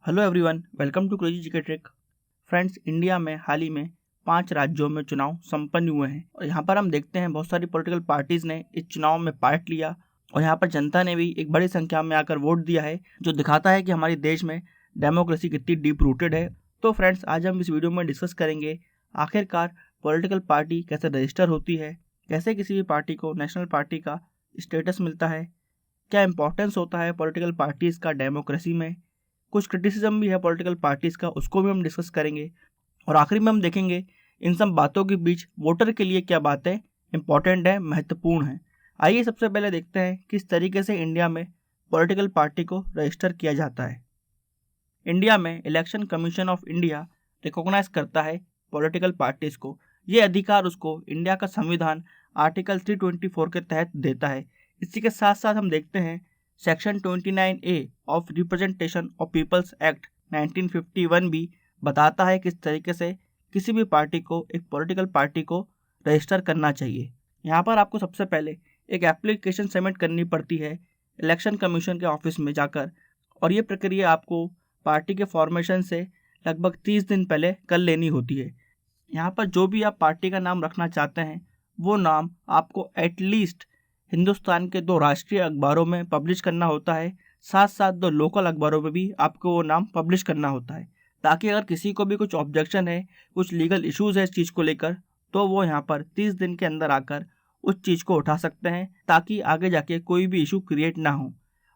Hello everyone, welcome to crazy GK trick. Friends, India में हाल ही में 5 राज्यों में चुनाव संपन्न हुए हैं और यहाँ पर हम देखते हैं बहुत सारी पॉलिटिकल पार्टीज ने इस चुनाव में पार्ट लिया और यहाँ पर जनता ने भी एक बड़ी संख्या में आकर वोट दिया है, जो दिखाता है कि हमारे देश में डेमोक्रेसी कितनी डीप रूटेड है। तो फ्रेंड्स, आज हम इस वीडियो में डिस्कस करेंगे आखिरकार पॉलिटिकल पार्टी कैसे रजिस्टर होती है, कैसे किसी भी पार्टी को नेशनल पार्टी का स्टेटस मिलता है, क्या इंपॉर्टेंस होता है पॉलिटिकल पार्टीज का डेमोक्रेसी में, कुछ क्रिटिसिज्म भी है पॉलिटिकल पार्टीज का, उसको भी हम डिस्कस करेंगे और आखिरी में हम देखेंगे इन सब बातों के बीच वोटर के लिए क्या बातें इंपॉर्टेंट है, महत्वपूर्ण है। आइए सबसे पहले देखते हैं किस तरीके से इंडिया में पॉलिटिकल पार्टी को रजिस्टर किया जाता है। इंडिया में election commission of India recognise करता है पॉलिटिकल पार्टीज को। ये अधिकार उसको इंडिया का संविधान आर्टिकल 324 के तहत देता है। इसी के साथ साथ हम देखते हैं section 29A of representation of peoples act 1951 भी बताता है किस तरीके से किसी भी पार्टी को, एक पॉलिटिकल पार्टी को रजिस्टर करना चाहिए। यहाँ पर आपको सबसे पहले एक एप्लीकेशन सबमिट करनी पड़ती है इलेक्शन कमीशन के ऑफिस में जाकर, और ये प्रक्रिया आपको पार्टी के फॉर्मेशन से लगभग 30 दिन पहले कर लेनी होती है। यहाँ पर जो भी आप पार्टी का नाम रखना चाहते हैं वो नाम आपको एटलीस्ट हिंदुस्तान के 2 राष्ट्रीय अखबारों में पब्लिश करना होता है, साथ साथ 2 लोकल अखबारों में भी आपको वो नाम पब्लिश करना होता है, ताकि अगर किसी को भी कुछ ऑब्जेक्शन है, कुछ लीगल इश्यूज है इस चीज़ को लेकर, तो वो यहाँ पर 30 दिन के अंदर आकर उस चीज़ को उठा सकते हैं, ताकि आगे जाके कोई भी इशू क्रिएट ना हो।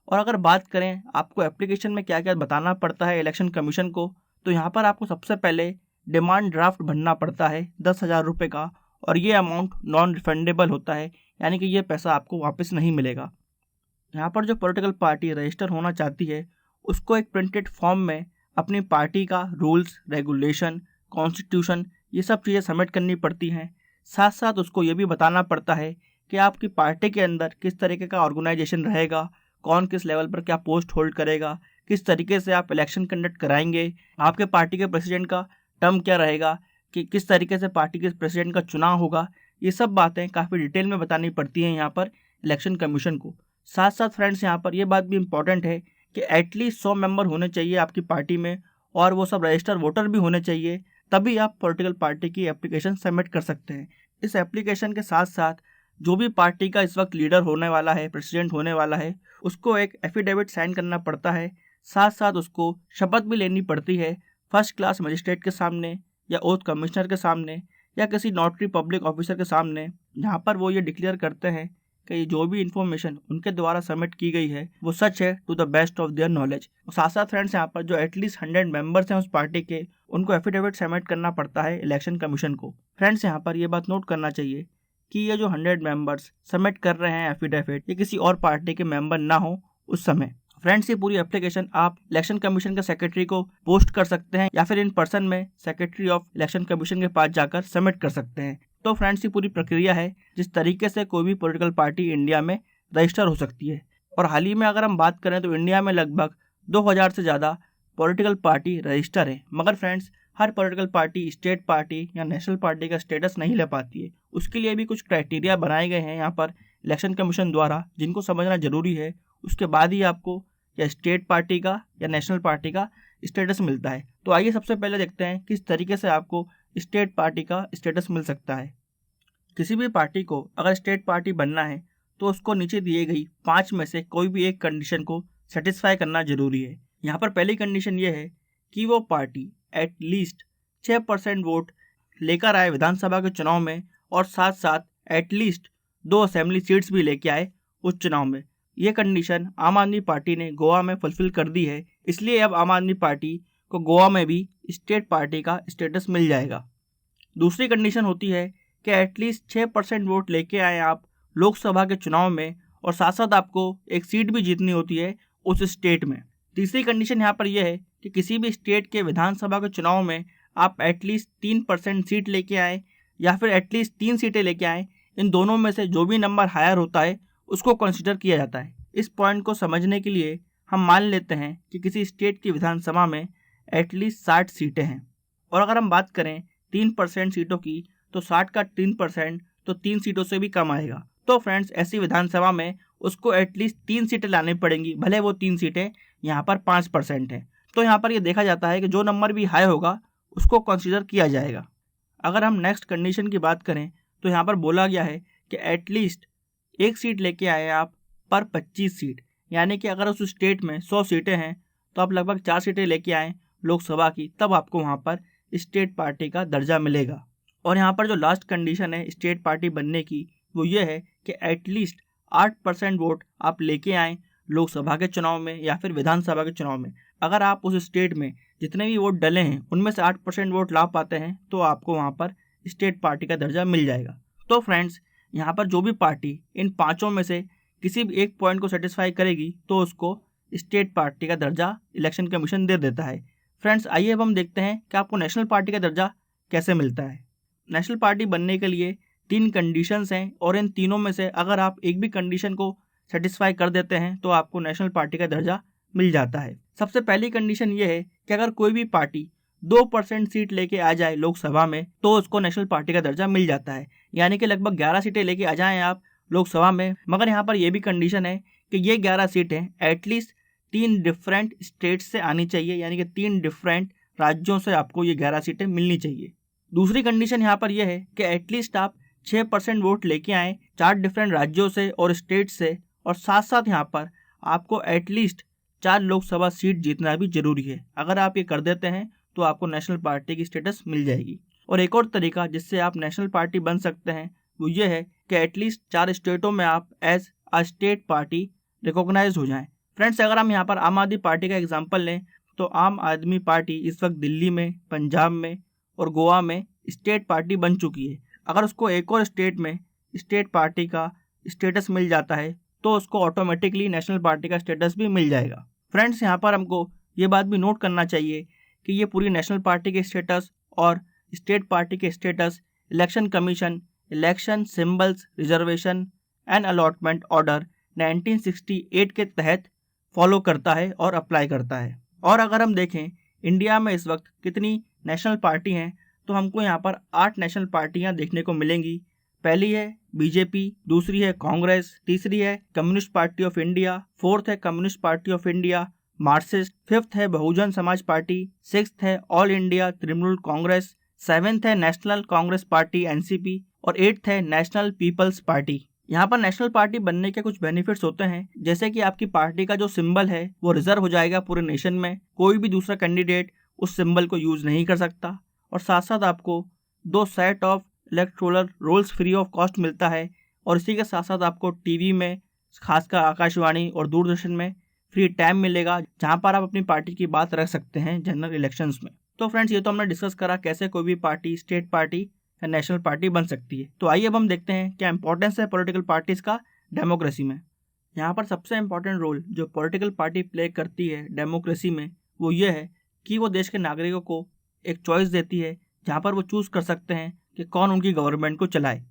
और अगर बात करें आपको एप्लीकेशन में क्या क्या बताना पड़ता है इलेक्शन कमीशन को, तो यहाँ पर आपको सबसे पहले डिमांड ड्राफ्ट भरना पड़ता है 10,000 रुपये का, और ये अमाउंट नॉन रिफंडेबल होता है, यानी कि ये पैसा आपको वापस नहीं मिलेगा। यहाँ पर जो पॉलिटिकल पार्टी रजिस्टर होना चाहती है उसको एक प्रिंटेड फॉर्म में अपनी पार्टी का रूल्स, रेगुलेशन, कॉन्स्टिट्यूशन, ये सब चीज़ें सबमिट करनी पड़ती हैं। साथ साथ उसको ये भी बताना पड़ता है कि आपकी पार्टी के अंदर किस तरीके का ऑर्गेनाइजेशन रहेगा, कौन किस लेवल पर क्या पोस्ट होल्ड करेगा, किस तरीके से आप इलेक्शन कंडक्ट कराएंगे, आपके पार्टी के प्रेसिडेंट का टर्म क्या रहेगा, कि किस तरीके से पार्टी के प्रेसिडेंट का चुनाव होगा। ये सब बातें काफ़ी डिटेल में बतानी पड़ती हैं यहाँ पर इलेक्शन कमीशन को। साथ साथ फ्रेंड्स, यहाँ पर ये बात भी इम्पॉर्टेंट है कि एटलीस्ट 100 मेंबर होने चाहिए आपकी पार्टी में, और वो सब रजिस्टर वोटर भी होने चाहिए, तभी आप पॉलिटिकल पार्टी की एप्लीकेशन सबमिट कर सकते हैं। इस एप्लीकेशन के साथ साथ जो भी पार्टी का इस वक्त लीडर होने वाला है, प्रेसिडेंट होने वाला है, उसको एक एफिडेविट साइन करना पड़ता है। साथ साथ उसको शपथ भी लेनी पड़ती है फर्स्ट क्लास मजिस्ट्रेट के सामने, या ओथ कमिश्नर के सामने, या किसी नोटरी पब्लिक ऑफिसर के सामने, जहाँ पर वो ये डिक्लेयर करते हैं कि जो भी इन्फॉर्मेशन उनके द्वारा सबमिट की गई है वो सच है to the best of their knowledge. साथ साथ फ्रेंड्स, यहाँ पर जो एटलीस्ट 100 मेंबर्स हैं उस पार्टी के, उनको एफिडेविट सबमिट करना पड़ता है इलेक्शन कमीशन को। फ्रेंड्स, यहाँ पर ये बात नोट करना चाहिए कि ये जो 100 मेंबर्स सबमिट कर रहे हैं एफिडेविट, ये किसी और पार्टी के मेंबर ना हो उस समय। फ्रेंड्स, ये पूरी एप्लीकेशन आप इलेक्शन कमीशन के सेक्रेटरी को पोस्ट कर सकते हैं, या फिर इन पर्सन में सेक्रेटरी ऑफ इलेक्शन कमीशन के पास जाकर सबमिट कर सकते हैं। तो फ्रेंड्स, ये पूरी प्रक्रिया है जिस तरीके से कोई भी पॉलिटिकल पार्टी इंडिया में रजिस्टर हो सकती है। और हाल ही में अगर हम बात करें तो इंडिया में लगभग 2000 से ज़्यादा पॉलिटिकल पार्टी रजिस्टर है। मगर फ्रेंड्स, हर पॉलिटिकल पार्टी स्टेट पार्टी या नेशनल पार्टी का स्टेटस नहीं ले पाती है। उसके लिए भी कुछ क्राइटेरिया बनाए गए हैं यहाँ पर इलेक्शन कमीशन द्वारा, जिनको समझना जरूरी है। उसके बाद ही आपको या स्टेट पार्टी का या नेशनल पार्टी का स्टेटस मिलता है। तो आइए सबसे पहले देखते हैं किस तरीके से आपको स्टेट पार्टी का स्टेटस मिल सकता है। किसी भी पार्टी को अगर स्टेट पार्टी बनना है तो उसको नीचे दिए गई 5 में से कोई भी एक कंडीशन को सेटिस्फाई करना जरूरी है। यहाँ पर पहली कंडीशन ये है कि वो पार्टी एटलीस्ट 6% वोट लेकर आए विधानसभा के चुनाव में, और साथ साथ एटलीस्ट 2 असेंबली सीट्स भी लेके आए उस चुनाव में। ये कंडीशन आम आदमी पार्टी ने गोवा में फुलफिल कर दी है, इसलिए अब आम आदमी पार्टी को गोवा में भी स्टेट पार्टी का स्टेटस मिल जाएगा। दूसरी कंडीशन होती है कि एटलीस्ट 6% वोट लेके आए आप लोकसभा के चुनाव में, और साथ साथ आपको एक सीट भी जीतनी होती है उस स्टेट में। तीसरी कंडीशन यहाँ पर यह है कि किसी भी स्टेट के विधानसभा के चुनाव में आप एटलीस्ट 3% सीट लेके आए, या फिर एटलीस्ट 3 सीटें लेके आए। इन दोनों में से जो भी नंबर हायर होता है उसको कंसिडर किया जाता है। इस पॉइंट को समझने के लिए हम मान लेते हैं कि किसी स्टेट की विधानसभा में एटलीस्ट 60 सीटें हैं, और अगर हम बात करें 3% सीटों की, तो 60 का 3% तो 3 सीटों से भी कम आएगा। तो फ्रेंड्स, ऐसी विधानसभा में उसको एटलीस्ट 3 सीटें लानी पड़ेंगी, भले वो 3 सीटें यहाँ पर 5% हैं। तो यहाँ पर ये देखा जाता है कि जो नंबर भी हाई होगा उसको कंसीडर किया जाएगा। अगर हम नेक्स्ट कंडीशन की बात करें तो यहाँ पर बोला गया है कि एटलीस्ट एक सीट लेके आए आप पर 25 सीट, यानी कि अगर उस स्टेट में 100 सीटें हैं तो आप लगभग 4 सीटें लेके आएँ लोकसभा की, तब आपको वहाँ पर स्टेट पार्टी का दर्जा मिलेगा। और यहाँ पर जो लास्ट कंडीशन है स्टेट पार्टी बनने की वो ये है कि एटलीस्ट 8% वोट आप लेके आएँ लोकसभा के चुनाव में या फिर विधानसभा के चुनाव में। अगर आप उस स्टेट में जितने भी वोट डले हैं उनमें से 8% वोट ला पाते हैं तो आपको वहाँ पर स्टेट पार्टी का दर्जा मिल जाएगा। तो फ्रेंड्स, यहाँ पर जो भी पार्टी इन पाँचों में से किसी भी एक पॉइंट को सेटिस्फाई करेगी तो उसको स्टेट पार्टी का दर्जा इलेक्शन कमीशन दे देता है। फ्रेंड्स, आइए अब हम देखते हैं कि आपको नेशनल पार्टी का दर्जा कैसे मिलता है। नेशनल पार्टी बनने के लिए 3 कंडीशंस हैं और इन तीनों में से अगर आप एक भी कंडीशन को सेटिस्फाई कर देते हैं तो आपको नेशनल पार्टी का दर्जा मिल जाता है। सबसे पहली कंडीशन ये है कि अगर कोई भी पार्टी 2% सीट लेके आ जाए लोकसभा में तो उसको नेशनल पार्टी का दर्जा मिल जाता है, यानी कि लगभग 11 सीटें लेके आ जाएं आप लोकसभा में। मगर यहाँ पर यह भी कंडीशन है कि ये 11 सीटें एटलीस्ट 3 डिफरेंट स्टेट से आनी चाहिए, यानी कि 3 डिफरेंट राज्यों से आपको ये 11 सीटें मिलनी चाहिए। दूसरी कंडीशन यहाँ पर यह है कि एटलीस्ट आप 6% वोट लेके आएँ 4 डिफरेंट राज्यों से और स्टेट से, और साथ साथ यहाँ पर आपको एटलीस्ट 4 लोकसभा सीट जीतना भी जरूरी है। अगर आप ये कर देते हैं तो आपको नेशनल पार्टी की स्टेटस मिल जाएगी। और एक और तरीका जिससे आप नेशनल पार्टी बन सकते हैं वो ये है कि एटलीस्ट 4 स्टेटों में आप as a state party recognise हो जाएं। फ्रेंड्स, अगर हम यहाँ पर आम आदमी पार्टी का एग्जाम्पल लें तो आम आदमी पार्टी इस वक्त दिल्ली में, पंजाब में और गोवा में स्टेट पार्टी बन चुकी है। अगर उसको एक और स्टेट में स्टेट पार्टी का स्टेटस मिल जाता है तो उसको ऑटोमेटिकली नेशनल पार्टी का स्टेटस भी मिल जाएगा। फ्रेंड्स, यहाँ पर हमको ये बात भी नोट करना चाहिए कि ये पूरी नेशनल पार्टी के स्टेटस और स्टेट पार्टी के status election commission election symbols reservation and allotment order 1968 के तहत फॉलो करता है और अप्लाई करता है। और अगर हम देखें इंडिया में इस वक्त कितनी नेशनल पार्टी हैं तो हमको यहाँ पर 8 नेशनल पार्टियाँ देखने को मिलेंगी। पहली है बीजेपी, दूसरी है कांग्रेस, तीसरी है communist party of India, fourth है communist party of India Marxist, fifth है बहुजन समाज पार्टी, सिक्स्थ है all India Trinamool Congress, seventh है नेशनल कांग्रेस पार्टी एनसीपी और एट्थ है नेशनल पीपल्स पार्टी। यहाँ पर नेशनल पार्टी बनने के कुछ बेनिफिट्स होते हैं, जैसे कि आपकी पार्टी का जो सिंबल है वो रिजर्व हो जाएगा पूरे नेशन में, कोई भी दूसरा कैंडिडेट उस सिंबल को यूज नहीं कर सकता। और साथ साथ आपको 2 set of electoral rolls free of cost मिलता है। और इसी के साथ साथ आपको टीवी में, खासकर आकाशवाणी और दूरदर्शन में फ्री टाइम मिलेगा जहां पर आप अपनी पार्टी की बात रख सकते हैं जनरल इलेक्शंस में। तो फ्रेंड्स, ये तो हमने डिस्कस करा कैसे कोई भी पार्टी स्टेट पार्टी या नेशनल पार्टी बन सकती है। तो आइए अब हम देखते हैं क्या इंपॉर्टेंस है पॉलिटिकल पार्टीज का डेमोक्रेसी में। यहाँ पर सबसे इंपॉर्टेंट रोल जो पॉलिटिकल पार्टी प्ले करती है डेमोक्रेसी में वो ये है कि वो देश के नागरिकों को एक चॉइस देती है जहाँ पर वो चूज़ कर सकते हैं कि कौन उनकी गवर्नमेंट को चलाए।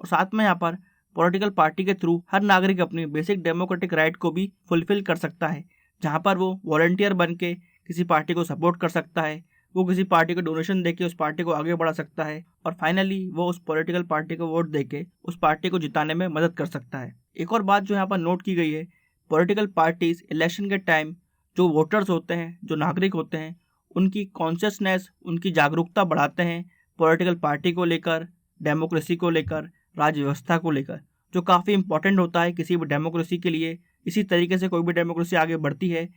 और साथ में यहाँ पर पॉलिटिकल पार्टी के थ्रू हर नागरिक अपनी बेसिक डेमोक्रेटिक राइट को भी फुलफिल कर सकता है, जहाँ पर वो वॉलंटियर बन के किसी पार्टी को सपोर्ट कर सकता है, वो किसी पार्टी को डोनेशन देके उस पार्टी को आगे बढ़ा सकता है और फाइनली वो उस पॉलिटिकल पार्टी को वोट देके उस पार्टी को जिताने में मदद कर सकता है। एक और बात जो यहाँ पर नोट की गई है, पॉलिटिकल पार्टीज इलेक्शन के टाइम जो वोटर्स होते हैं, जो नागरिक होते हैं, उनकी कॉन्शियसनेस, उनकी जागरूकता बढ़ाते हैं पॉलिटिकल पार्टी को लेकर, डेमोक्रेसी को लेकर, राज्य व्यवस्था को लेकर, जो काफ़ी इंपॉर्टेंट होता है किसी भी डेमोक्रेसी के लिए। इसी तरीके से कोई भी डेमोक्रेसी आगे बढ़ती है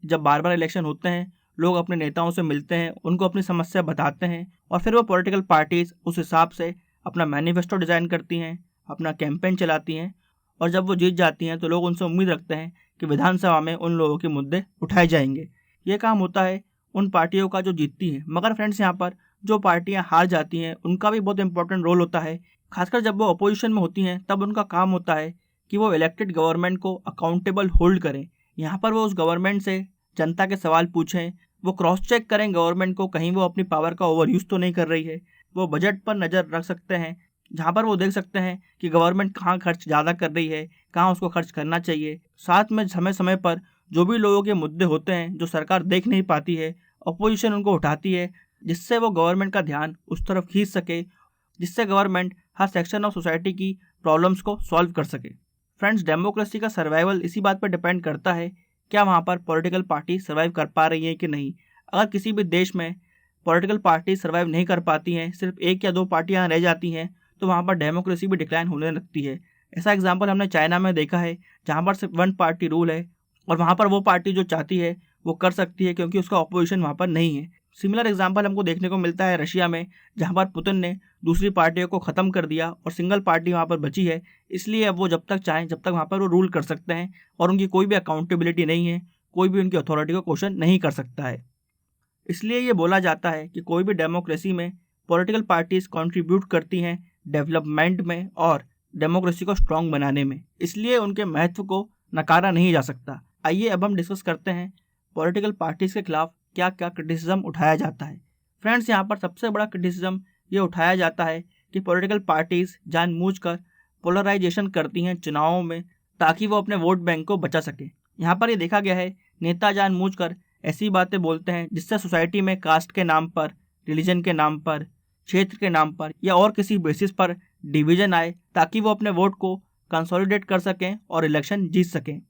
जब बार बार इलेक्शन होते हैं, लोग अपने नेताओं से मिलते हैं, उनको अपनी समस्या बताते हैं और फिर वो पॉलिटिकल पार्टीज उस हिसाब से अपना मैनिफेस्टो डिज़ाइन करती हैं, अपना कैंपेन चलाती हैं और जब वो जीत जाती हैं तो लोग उनसे उम्मीद रखते हैं कि विधानसभा में उन लोगों के मुद्दे उठाए जाएंगे। ये काम होता है उन पार्टियों का जो जीतती हैं। मगर फ्रेंड्स, यहाँ पर जो पार्टियां हार जाती हैं उनका भी बहुत इंपॉर्टेंट रोल होता है, खासकर जब वो अपोजिशन में होती हैं तब उनका काम होता है कि वो इलेक्टेड गवर्नमेंट को अकाउंटेबल होल्ड करें। यहाँ पर वो उस गवर्नमेंट से जनता के सवाल पूछें, वो क्रॉस चेक करें गवर्नमेंट को कहीं वो अपनी पावर का ओवर यूज़ तो नहीं कर रही है। वो बजट पर नज़र रख सकते हैं जहाँ पर वो देख सकते हैं कि गवर्नमेंट कहाँ खर्च ज़्यादा कर रही है, कहाँ उसको खर्च करना चाहिए। साथ में समय समय पर जो भी लोगों के मुद्दे होते हैं जो सरकार देख नहीं पाती है, अपोजिशन उनको उठाती है, जिससे वो गवर्नमेंट का ध्यान उस तरफ खींच सके, जिससे government her section of society की प्रॉब्लम्स को सॉल्व कर सके। फ्रेंड्स, डेमोक्रेसी का सर्वाइवल इसी बात पर डिपेंड करता है क्या वहाँ पर पॉलिटिकल पार्टी सर्वाइव कर पा रही है कि नहीं। अगर किसी भी देश में पॉलिटिकल पार्टी सर्वाइव नहीं कर पाती हैं, सिर्फ एक या दो पार्टियाँ रह जाती हैं, तो वहाँ पर डेमोक्रेसी भी डिक्लाइन होने लगती है। ऐसा एग्जाम्पल हमने चाइना में देखा है, जहाँ पर सिर्फ वन पार्टी रूल है और वहाँ पर वो पार्टी जो चाहती है वो कर सकती है, क्योंकि उसका ऑपोजिशन वहाँ पर नहीं है। सिमिलर एग्जाम्पल हमको देखने को मिलता है रशिया में, जहाँ पर पुतिन ने दूसरी पार्टियों को ख़त्म कर दिया और सिंगल पार्टी वहाँ पर बची है। इसलिए अब वो जब तक चाहें जब तक वहाँ पर वो रूल कर सकते हैं और उनकी कोई भी अकाउंटेबिलिटी नहीं है, कोई भी उनकी अथॉरिटी को क्वेश्चन नहीं कर सकता है। इसलिए ये बोला जाता है कि कोई भी डेमोक्रेसी में पॉलिटिकल पार्टीज कंट्रीब्यूट करती हैं डेवलपमेंट में और डेमोक्रेसी को स्ट्रांग बनाने में, इसलिए उनके महत्व को नकारा नहीं जा सकता। आइए अब हम डिस्कस करते हैं पॉलिटिकल पार्टीज के खिलाफ क्या क्या क्रिटिसिज्म उठाया जाता है। फ्रेंड्स, यहाँ पर सबसे बड़ा क्रिटिसिज्म ये उठाया जाता है कि पॉलिटिकल पार्टीज जानबूझकर पोलराइजेशन करती हैं चुनावों में, ताकि वो अपने वोट बैंक को बचा सके। यहाँ पर ये देखा गया है, नेता जानबूझकर ऐसी बातें बोलते हैं जिससे सोसाइटी में कास्ट के नाम पर, रिलीजन के नाम पर, क्षेत्र के नाम पर या और किसी बेसिस पर डिवीजन आए, ताकि वो अपने वोट को कंसोलिडेट कर सकें और इलेक्शन जीत सकें।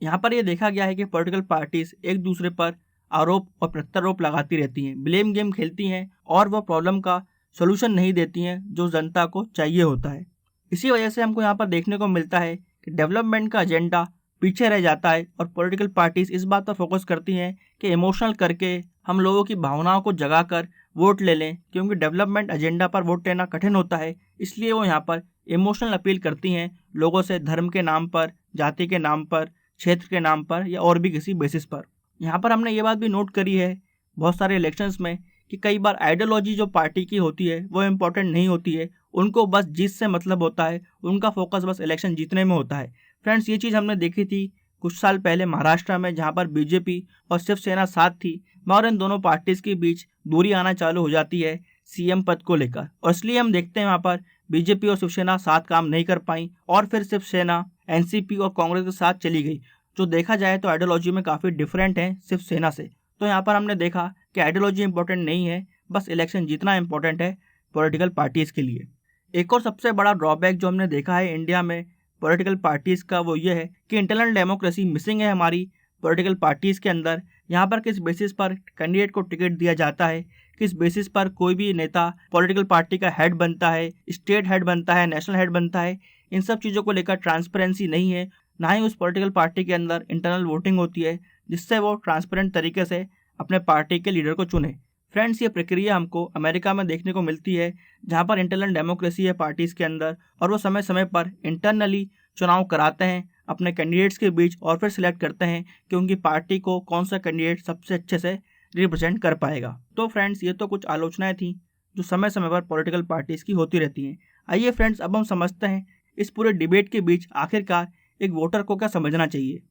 यहाँ पर यह देखा गया है कि पॉलिटिकल पार्टीज एक दूसरे पर आरोप और प्रत्यारोप लगाती रहती हैं, ब्लेम गेम खेलती हैं और वो प्रॉब्लम का सोल्यूशन नहीं देती हैं जो जनता को चाहिए होता है। इसी वजह से हमको यहाँ पर देखने को मिलता है कि डेवलपमेंट का एजेंडा पीछे रह जाता है और पॉलिटिकल पार्टीज इस बात पर फोकस करती हैं कि इमोशनल करके हम लोगों की भावनाओं को जगाकर वोट ले लें, क्योंकि डेवलपमेंट एजेंडा पर वोट लेना कठिन होता है। इसलिए वो यहाँ पर इमोशनल अपील करती हैं लोगों से, धर्म के नाम पर, जाति के नाम पर, क्षेत्र के नाम पर या और भी किसी बेसिस पर। यहाँ पर हमने ये बात भी नोट करी है बहुत सारे इलेक्शंस में कि कई बार आइडियोलॉजी जो पार्टी की होती है वो इम्पोर्टेंट नहीं होती है, उनको बस जीत से मतलब होता है, उनका फोकस बस इलेक्शन जीतने में होता है। फ्रेंड्स, ये चीज़ हमने देखी थी कुछ साल पहले महाराष्ट्र में, जहाँ पर बीजेपी और शिवसेना साथ थी, मगर इन दोनों पार्टीज के बीच दूरी आना चालू हो जाती है सीएम पद को लेकर, और इसलिए हम देखते हैं वहाँ पर बीजेपी और शिवसेना साथ काम नहीं कर पाई और फिर शिवसेना एनसीपी और कांग्रेस के साथ चली गई, जो देखा जाए तो आइडियोलॉजी में काफ़ी डिफरेंट है शिवसेना से। तो यहाँ पर हमने देखा कि आइडियोलॉजी इंपॉर्टेंट नहीं है, बस इलेक्शन जीतना इंपॉर्टेंट है पॉलिटिकल पार्टीज़ के लिए। एक और सबसे बड़ा ड्रॉबैक जो हमने देखा है इंडिया में पॉलिटिकल पार्टीज़ का, वो ये है कि इंटरनल डेमोक्रेसी मिसिंग है हमारी पॉलिटिकल पार्टीज़ के अंदर। यहाँ पर किस बेसिस पर कैंडिडेट को टिकट दिया जाता है, किस बेसिस पर कोई भी नेता पॉलिटिकल पार्टी का हेड बनता है, स्टेट हेड बनता है, नेशनल हेड बनता है, इन सब चीज़ों को लेकर ट्रांसपेरेंसी नहीं है। ना ही उस पॉलिटिकल पार्टी के अंदर इंटरनल वोटिंग होती है जिससे वो ट्रांसपेरेंट तरीके से अपने पार्टी के लीडर को चुने। फ्रेंड्स, ये प्रक्रिया हमको अमेरिका में देखने को मिलती है, जहाँ पर इंटरनल डेमोक्रेसी है पार्टीज़ के अंदर और वो समय समय पर इंटरनली चुनाव कराते हैं अपने कैंडिडेट्स के बीच और फिर सिलेक्ट करते हैं कि उनकी पार्टी को कौन सा कैंडिडेट सबसे अच्छे से रिप्रेजेंट कर पाएगा। तो फ्रेंड्स, ये तो कुछ आलोचनाएं थी जो समय समय पर पॉलिटिकल पार्टीज़ की होती रहती हैं। आइए फ्रेंड्स, अब हम समझते हैं इस पूरे डिबेट के बीच आखिरकार एक वोटर को क्या समझना चाहिए।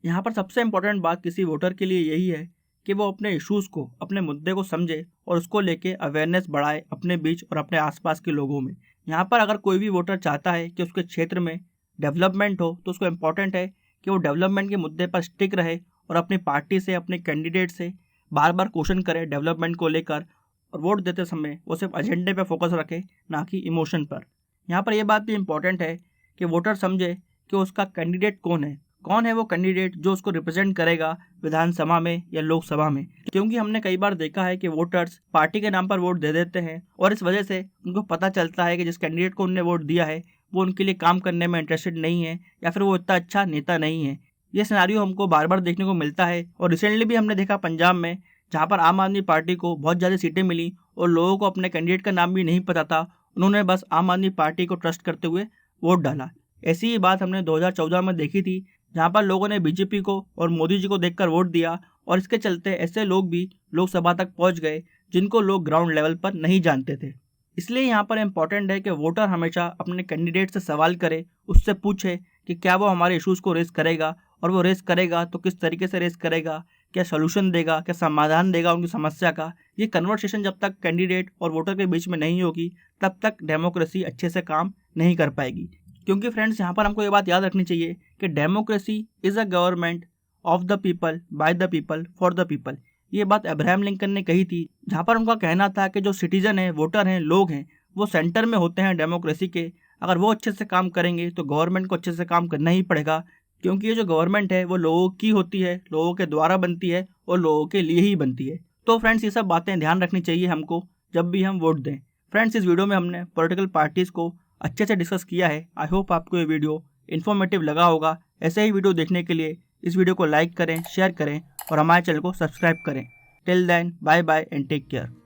यहाँ पर सबसे इम्पोर्टेंट बात किसी वोटर के लिए यही है कि वो अपने इश्यूज़ को, अपने मुद्दे को समझे और उसको लेके अवेयरनेस बढ़ाए अपने बीच और अपने आसपास के लोगों में। यहाँ पर अगर कोई भी वोटर चाहता है कि उसके क्षेत्र में डेवलपमेंट हो, तो उसको इम्पोर्टेंट है कि वो डेवलपमेंट के मुद्दे पर स्टिक रहे और अपनी पार्टी से, अपने कैंडिडेट से बार बार क्वेश्चन करे डेवलपमेंट को लेकर, और वोट देते समय वो सिर्फ एजेंडे पर फोकस रखे, ना कि इमोशन पर। यहाँ पर यह बात भी इम्पोर्टेंट है कि वोटर समझे कि उसका कैंडिडेट कौन है वो कैंडिडेट जो उसको रिप्रेजेंट करेगा विधानसभा में या लोकसभा में, क्योंकि हमने कई बार देखा है कि वोटर्स पार्टी के नाम पर वोट दे देते हैं और इस वजह से उनको पता चलता है कि जिस कैंडिडेट को उन्होंने वोट दिया है वो उनके लिए काम करने में इंटरेस्टेड नहीं है या फिर वो इतना अच्छा नेता नहीं है। ये सिनेरियो हमको बार बार देखने को मिलता है और रिसेंटली भी हमने देखा पंजाब में, जहाँ पर आम आदमी पार्टी को बहुत ज़्यादा सीटें मिली और लोगों को अपने कैंडिडेट का नाम भी नहीं पता था, उन्होंने बस आम आदमी पार्टी को ट्रस्ट करते हुए वोट डाला। ऐसी ही बात हमने 2014 में देखी थी, जहाँ पर लोगों ने बीजेपी को और मोदी जी को देखकर वोट दिया और इसके चलते ऐसे लोग भी लोकसभा तक पहुँच गए जिनको लोग ग्राउंड लेवल पर नहीं जानते थे। इसलिए यहाँ पर इम्पॉर्टेंट है कि वोटर हमेशा अपने कैंडिडेट से सवाल करे, उससे पूछे कि क्या वो हमारे इश्यूज़ को रेस करेगा, और वो रेस करेगा तो किस तरीके से रेस करेगा, क्या सोल्यूशन देगा, क्या समाधान देगा उनकी समस्या का। ये कन्वर्सेशन जब तक कैंडिडेट और वोटर के बीच में नहीं होगी तब तक डेमोक्रेसी अच्छे से काम नहीं कर पाएगी। क्योंकि फ्रेंड्स, यहाँ पर हमको ये बात याद रखनी चाहिए कि democracy is a government of the people, by the people, for the people. ये बात अब्राहम लिंकन ने कही थी, जहाँ पर उनका कहना था कि जो सिटीजन हैं, वोटर हैं, लोग हैं, वो सेंटर में होते हैं डेमोक्रेसी के। अगर वो अच्छे से काम करेंगे तो गवर्नमेंट को अच्छे से काम करना ही पड़ेगा, क्योंकि ये जो गवर्नमेंट है वो लोगों की होती है, लोगों के द्वारा बनती है और लोगों के लिए ही बनती है। तो फ्रेंड्स ये सब बातें ध्यान रखनी चाहिए हमको जब भी हम वोट दें। फ्रेंड्स इस वीडियो में हमने पॉलिटिकल पार्टीज़ को अच्छे से डिस्कस किया है। आई होप आपको ये वीडियो इन्फॉर्मेटिव लगा होगा। ऐसे ही वीडियो देखने के लिए इस वीडियो को लाइक करें, शेयर करें और हमारे चैनल को सब्सक्राइब करें। Till then, bye bye and take care.